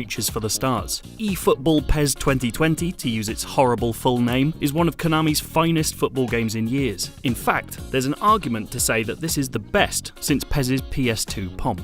reaches for the stars. eFootball PES 2020, to use its horrible full name, is one of Konami's finest football games in years. In fact, there's an argument to say that this is the best since PES's PS2 pomp.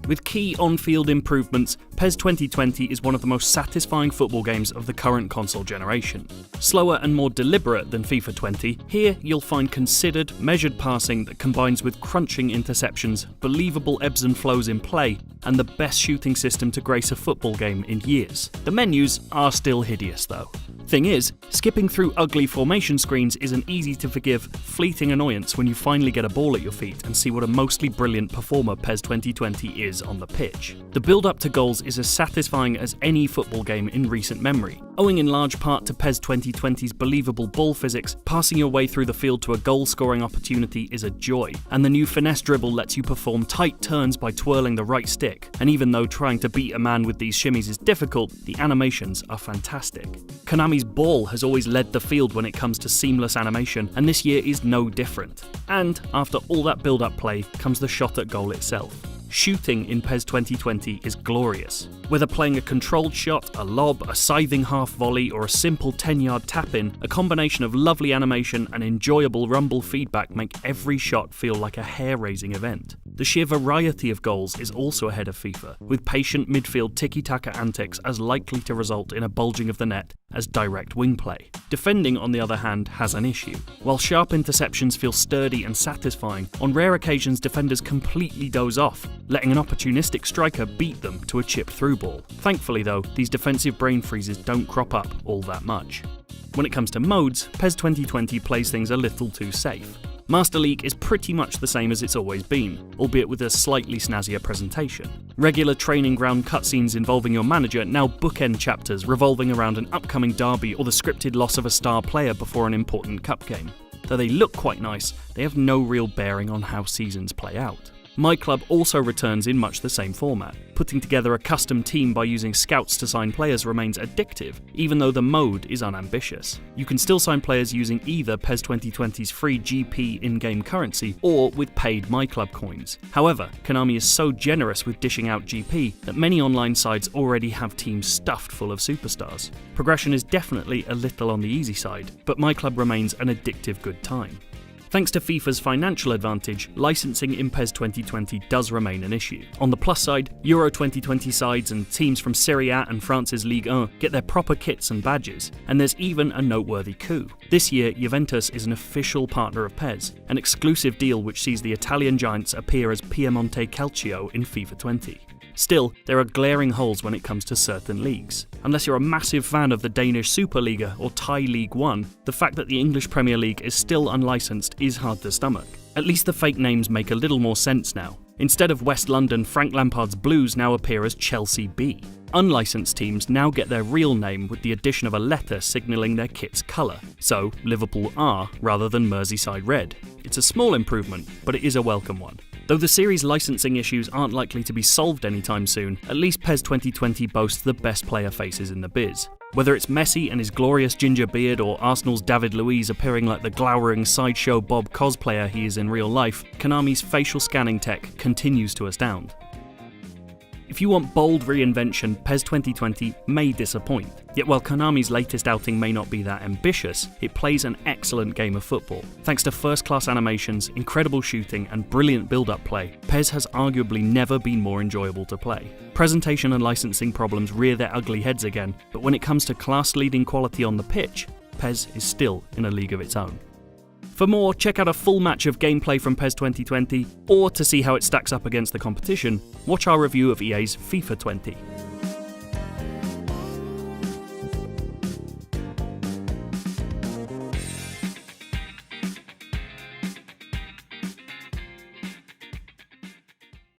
With key on-field improvements, PES 2020 is one of the most satisfying football games of the current console generation. Slower and more deliberate than FIFA 20, here you'll find considered, measured passing that combines with crunching interceptions, believable ebbs and flows in play, and the best shooting system to grace a football game in years. The menus are still hideous though. Thing is, skipping through ugly formation screens is an easy-to-forgive, fleeting annoyance when you finally get a ball at your feet and see what a mostly brilliant performer PES 2020 is on the pitch. The build-up to goals is as satisfying as any football game in recent memory. Owing in large part to PES 2020's believable ball physics, passing your way through the field to a goal-scoring opportunity is a joy, and the new finesse dribble lets you perform tight turns by twirling the right stick, and even though trying to beat a man with these shimmies is difficult, the animations are fantastic. Konami's ball has always led the field when it comes to seamless animation, and this year is no different. And after all that build-up play comes the shot at goal itself. Shooting in PES 2020 is glorious. Whether playing a controlled shot, a lob, a scything half volley, or a simple 10-yard tap-in, a combination of lovely animation and enjoyable rumble feedback make every shot feel like a hair-raising event. The sheer variety of goals is also ahead of FIFA, with patient midfield tiki-taka antics as likely to result in a bulging of the net as direct wing play. Defending, on the other hand, has an issue. While sharp interceptions feel sturdy and satisfying, on rare occasions defenders completely doze off, letting an opportunistic striker beat them to a chipped through ball. Thankfully though, these defensive brain freezes don't crop up all that much. When it comes to modes, PES 2020 plays things a little too safe. Master League is pretty much the same as it's always been, albeit with a slightly snazzier presentation. Regular training ground cutscenes involving your manager now bookend chapters revolving around an upcoming derby or the scripted loss of a star player before an important cup game. Though they look quite nice, they have no real bearing on how seasons play out. My Club also returns in much the same format. Putting together a custom team by using scouts to sign players remains addictive, even though the mode is unambitious. You can still sign players using either PES 2020's free GP in-game currency or with paid My Club coins. However, Konami is so generous with dishing out GP that many online sites already have teams stuffed full of superstars. Progression is definitely a little on the easy side, but My Club remains an addictive good time. Thanks to FIFA's financial advantage, licensing in PES 2020 does remain an issue. On the plus side, Euro 2020 sides and teams from Serie A and France's Ligue 1 get their proper kits and badges, and there's even a noteworthy coup. This year, Juventus is an official partner of PES, an exclusive deal which sees the Italian giants appear as Piemonte Calcio in FIFA 20. Still, there are glaring holes when it comes to certain leagues. Unless you're a massive fan of the Danish Superliga or Thai League 1, the fact that the English Premier League is still unlicensed is hard to stomach. At least the fake names make a little more sense now. Instead of West London, Frank Lampard's Blues now appear as Chelsea B. Unlicensed teams now get their real name with the addition of a letter signalling their kit's colour, so Liverpool R rather than Merseyside Red. It's a small improvement, but it is a welcome one. Though the series' licensing issues aren't likely to be solved anytime soon, at least PES 2020 boasts the best player faces in the biz. Whether it's Messi and his glorious ginger beard or Arsenal's David Luiz appearing like the glowering sideshow Bob cosplayer he is in real life, Konami's facial scanning tech continues to astound. If you want bold reinvention, PES 2020 may disappoint. Yet while Konami's latest outing may not be that ambitious, it plays an excellent game of football. Thanks to first-class animations, incredible shooting, and brilliant build-up play, PES has arguably never been more enjoyable to play. Presentation and licensing problems rear their ugly heads again, but when it comes to class-leading quality on the pitch, PES is still in a league of its own. For more, check out a full match of gameplay from PES 2020, or to see how it stacks up against the competition, watch our review of EA's FIFA 20.